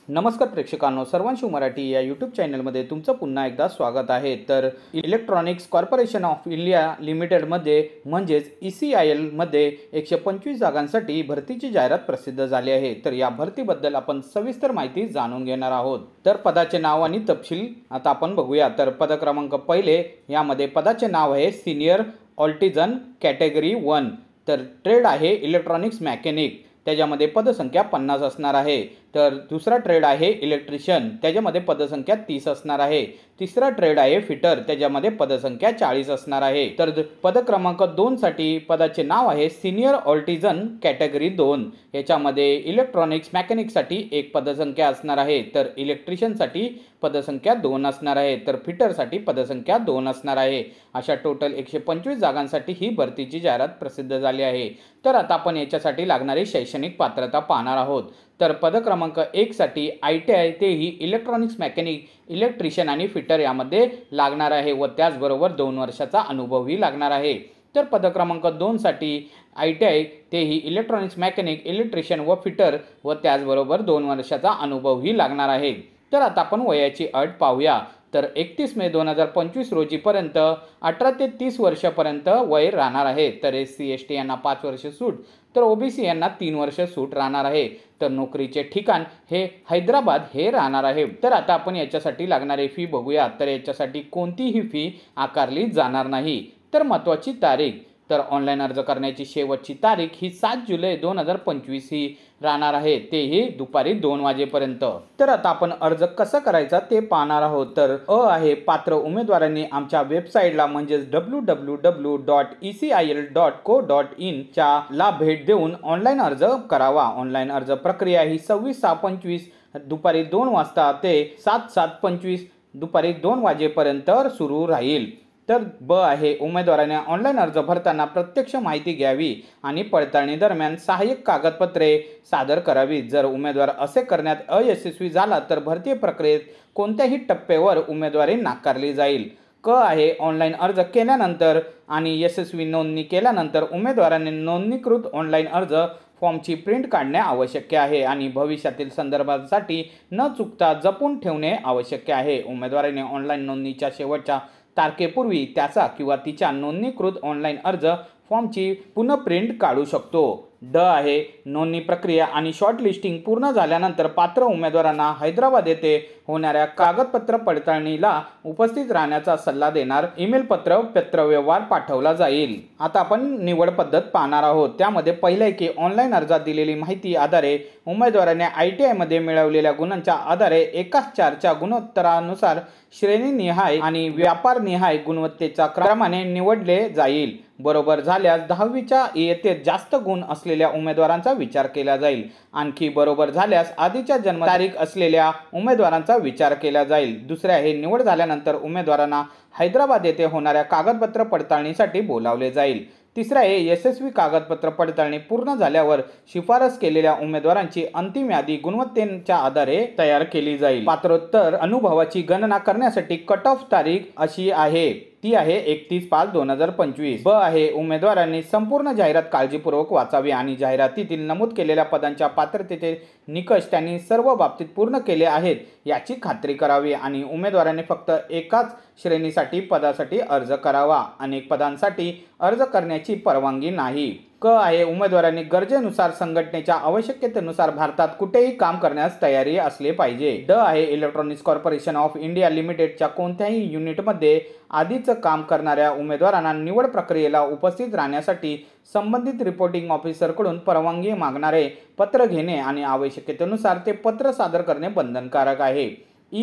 नमस्कार प्रेक्षकांनो, सर्वांशी मराठी या यूट्यूब चॅनलमध्ये तुमचं पुन्हा एकदा स्वागत आहे। तर इलेक्ट्रॉनिक्स कॉर्पोरेशन ऑफ इंडिया लिमिटेडमध्ये म्हणजेच ECIL मध्ये 125 जागांसाठी भरतीची जाहिरात प्रसिद्ध झाली आहे। तर या भरतीबद्दल आपण सविस्तर माहिती जाणून घेणार आहोत। तर पदाचे नाव आणि तपशील आता आपण बघूया। तर पद क्रमांक पहिले यामध्ये पदाचे नाव आहे सीनियर ऑल्टिजन कॅटेगरी 1। तर ट्रेड आहे इलेक्ट्रॉनिक्स मेकॅनिक, त्याच्यामध्ये पदसंख्या 50 असणार आहे। तर दुसरा ट्रेड आहे इलेक्ट्रिशियन, त्याच्यामध्ये पदसंख्या 30 असणार आहे। तिसरा ट्रेड आहे फिटर, त्याच्यामध्ये पदसंख्या 40 असणार आहे। तर पद क्रमांक 2 साठी पदाचे नाव आहे सीनियर ऑल्टिजन कॅटेगरी 2। याच्यामध्ये इलेक्ट्रॉनिक्स मेकॅनिकसाठी 1 पदसंख्या असणार आहे। तर इलेक्ट्रिशियनसाठी पदसंख्या 2 असणार आहे। तर फिटरसाठी पदसंख्या 2 असणार आहे। अशा टोटल 125 जागांसाठी ही भरतीची जाहिरात प्रसिद्ध झाली आहे। तर आता आपण याच्यासाठी लागणारी शैक्षणिक पात्रता पाहणार आहोत। तर पद क्रमांक 1 साठी ITI तेही इलेक्ट्रॉनिक्स मेकॅनिक, इलेक्ट्रिशियन आणि फिटर यामध्ये लागणार आहे व त्याचबरोबर 2 वर्षाचा अनुभवही लागणार आहे। तर पद क्रमांक 2 साठी ITI तेही इलेक्ट्रॉनिक्स मेकॅनिक, इलेक्ट्रिशियन व फिटर व त्याचबरोबर 2 वर्षाचा अनुभवही लागणार आहे। तर आता आपण वयाची अट पाहूया। तर 31 मे 2025 रोजीपर्यंत 18 ते 30 वर्षापर्यंत वय राहणार आहे। तर SC ST यांना 5 वर्ष सूट, तर OBC यांना 3 वर्ष सूट राहणार आहे। तर नोकरीचे ठिकाण हे हैदराबाद हे राहणार आहे। तर आता आपण याच्यासाठी लागणारी फी बघूया। तर याच्यासाठी कोणतीही फी आकारली जाणार नाही। तर महत्त्वाची तारीख, तर ऑनलाईन अर्ज करण्याची शेवटची तारीख ही 7 जुलै 2025 ही राहणार आहे, तेही दुपारी 2 वाजेपर्यंत। तर आता आपण अर्ज कसा करायचा ते पाहणार आहोत। तर आहे पात्र उमेदवारांनी आमच्या वेबसाईटला म्हणजेच www.ecil.co.in च्या ला भेट देऊन ऑनलाईन अर्ज करावा। ऑनलाईन अर्ज प्रक्रिया ही 26/6/25 दुपारी 2 वाजता ते 7/7/25 दुपारी 2 वाजेपर्यंत सुरू राहील। तर आहे उमेदवाराने ऑनलाईन अर्ज भरताना प्रत्यक्ष माहिती घ्यावी आणि पडताळणी दरम्यान सहाय्यक कागदपत्रे सादर करावी। जर उमेदवार असे करण्यात अयशस्वी झाला तर भरती प्रक्रियेत कोणत्याही टप्प्यावर उमेदवारी नाकारली जाईल। आहे ऑनलाईन अर्ज केल्यानंतर आणि यशस्वी नोंदणी केल्यानंतर उमेदवाराने नोंदणीकृत ऑनलाईन अर्ज फॉर्मची प्रिंट काढणे आवश्यक आहे आणि भविष्यातील संदर्भासाठी न चुकता जपून ठेवणे आवश्यक आहे। उमेदवाराने ऑनलाईन नोंदणीच्या शेवटच्या तारखेपूर्वी त्याचा किंवा तिच्या नोंदणीकृत ऑनलाईन अर्ज फॉर्मची पुन्हा प्रिंट काढू शकतो। आहे नोंदणी प्रक्रिया आणि शॉर्टलिस्टिंग पूर्ण झाल्यानंतर पात्र उमेदवारांना हैदराबाद येथे होणाऱ्या कागदपत्र पडताळणीला उपस्थित राहण्याचा सल्ला देणार ईमेल पत्रव्यवहार पाठवला जाईल। आता आपण निवड पद्धत पाहणार आहोत। त्यामध्ये पहिले की ऑनलाईन अर्जात दिलेली माहिती आधारे उमेदवाराने ITI मध्ये मिळवलेल्या गुणांच्या आधारे एकाच 4च्या गुणोत्तरानुसार श्रेणीनिहाय आणि व्यापारनिहाय गुणवत्तेच्या क्रमाने निवडले जाईल। बरोबर झाल्यास 10वीच्या इयत्तेत जास्त गुण असलेल्या उमेदवारांचा विचार केला जाईल। आणखी बरोबर झाल्यास आधीच्या जन्मतारीख असलेल्या उमेदवारांचा विचार केला जाईल। दुसरे आहे निवड झाल्यानंतर उमेदवारांना हैदराबाद येथे होणाऱ्या कागदपत्र पडताळणीसाठी बोलावले जाईल। तिसरा आहे यशस्वी कागदपत्र पडताळणी पूर्ण झाल्यावर शिफारस केलेल्या उमेदवारांची अंतिम यादी गुणवत्तेच्या आधारे तयार केली जाईल। पात्रोत्तर अनुभवाची गणना करण्यासाठी कट ऑफ तारीख अशी आहे, ती आहे 31/5/2025। आहे उमेदवारांनी संपूर्ण जाहिरात काळजीपूर्वक वाचावी आणि जाहिरातीतील नमूद केलेल्या पदांच्या पात्रतेचे निकष त्यांनी सर्व बाबतीत पूर्ण केले आहेत याची खात्री करावी आणि उमेदवारांनी फक्त एकाच श्रेणीसाठी पदासाठी अर्ज करावा। अनेक पदांसाठी अर्ज करण्याची परवानगी नाही। आहे उमेदवारांनी गरजेनुसार संघटनेच्या आवश्यकतेनुसार भारतात कुठेही काम करण्यास तयारी असले पाहिजे। आहे इलेक्ट्रॉनिक्स कॉर्पोरेशन ऑफ इंडिया लिमिटेडच्या कोणत्याही युनिटमध्ये आधीच काम करणाऱ्या उमेदवारांना निवड प्रक्रियेला उपस्थित राहण्यासाठी संबंधित रिपोर्टिंग ऑफिसरकडून परवानगी मागणारे पत्र घेणे आणि आवश्यकतेनुसार ते पत्र सादर करणे बंधनकारक आहे।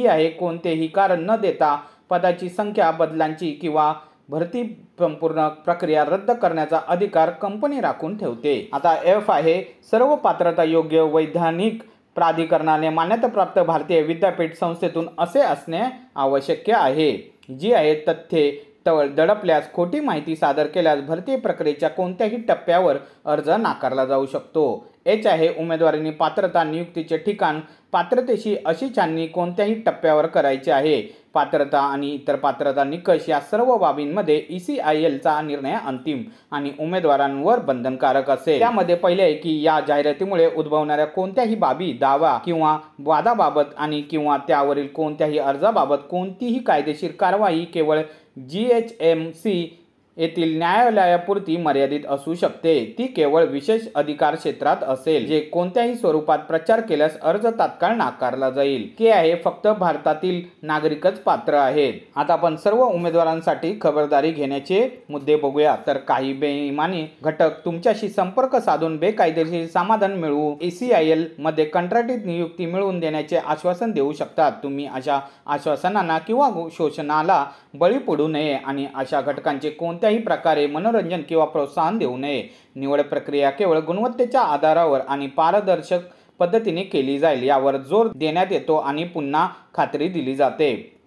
आहे कोणतेही कारण न देता पदाची संख्या बदलांची किंवा भरती संपूर्ण प्रक्रिया रद्द करण्याचा अधिकार कंपनी राखून ठेवते। आता आहे सर्व पात्रता योग्य वैधानिक प्राधिकरणाने मान्यताप्राप्त भारतीय विद्यापीठ संस्थेतून असे असणे आवश्यक आहे। आहे तथ्ये दडपल्यास खोटी माहिती सादर केल्यास भरती प्रक्रियेच्या कोणत्याही टप्प्यावर अर्ज नाकारला जाऊ शकतो। एच आहे उमेदवारांनी पात्रता नियुक्तीचे ठिकाण पात्रतेशी अशी छाननी कोणत्याही टप्प्यावर करायची आहे. पात्रता आणि इतर पात्रता निकष या सर्व बाबींमध्ये ECILचा निर्णय अंतिम आणि उमेदवारांवर बंधनकारक असेल. त्यामध्ये पहिले आहे की या जाहिरातीमुळे उद्भवणाऱ्या कोणत्याही बाबी, दावा किंवा वादाबाबत आणि किंवा त्यावरील कोणत्याही अर्जाबाबत कोणतीही कायदेशीर कारवाई केवळ GHMC येथील न्यायालयापुरती मर्यादित असू शकते. ती केवळ विशेष अधिकार क्षेत्रात असेल, जे कोणत्याही स्वरूपात प्रचार केल्यास अर्ज तात्काळ नाकारला जाईल. के आहे फक्त भारतातील नागरिकच पात्र आहेत. आता आपण सर्व उमेदवारांसाठी खबरदारी घेण्याचे मुद्दे बघूया. तर काही बेईमानी घटक तुमच्याशी संपर्क साधून बेकायदेशीर समाधान मिळवू ECIL मध्ये कंत्राटी नियुक्ती मिळवून देण्याचे आश्वासन देऊ शकतात. तुम्ही अशा आश्वासनांना किंवा शोषणाला बळी पडू नये आणि अशा घटकांचे कोणत्याही प्रकारे मनोरंजन किंवा प्रोत्साहन देऊ नये. निवड प्रक्रिया केवळ गुणवत्तेच्या आधारावर आणि पारदर्शक पद्धतीने केली जाईल यावर जोर देण्यात येतो आणि पुन्हा खात्री दिली जाते.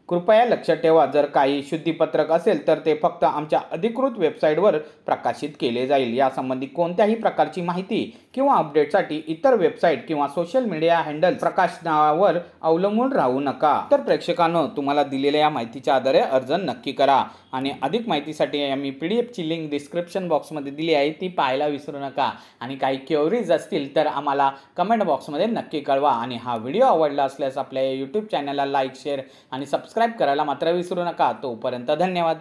कृपया लक्षात ठेवा, जर काही शुद्धीपत्रक असेल तर ते फक्त आमच्या अधिकृत वेबसाईटवर प्रकाशित केले जाईल. यासंबंधी कोणत्याही प्रकारची माहिती किंवा अपडेटसाठी इतर वेबसाईट किंवा सोशल मीडिया हँडल्स प्रकाशनावर अवलंबून राहू नका. तर प्रेक्षकांनो, तुम्हाला दिलेल्या या माहितीच्या आधारे अर्ज नक्की करा आणि अधिक माहितीसाठी आम्ही PDFची लिंक डिस्क्रिप्शन बॉक्समध्ये दिली आहे, ती पाहायला विसरू नका. आणि काही क्वेरीज असतील तर आम्हाला कमेंट बॉक्समध्ये नक्की कळवा. आणि हा व्हिडिओ आवडला असल्यास आपल्या YouTube चॅनलला लाईक, शेअर आणि सबस्क्राईब करायला मात्र विसरू नका. तोपर्यंत धन्यवाद.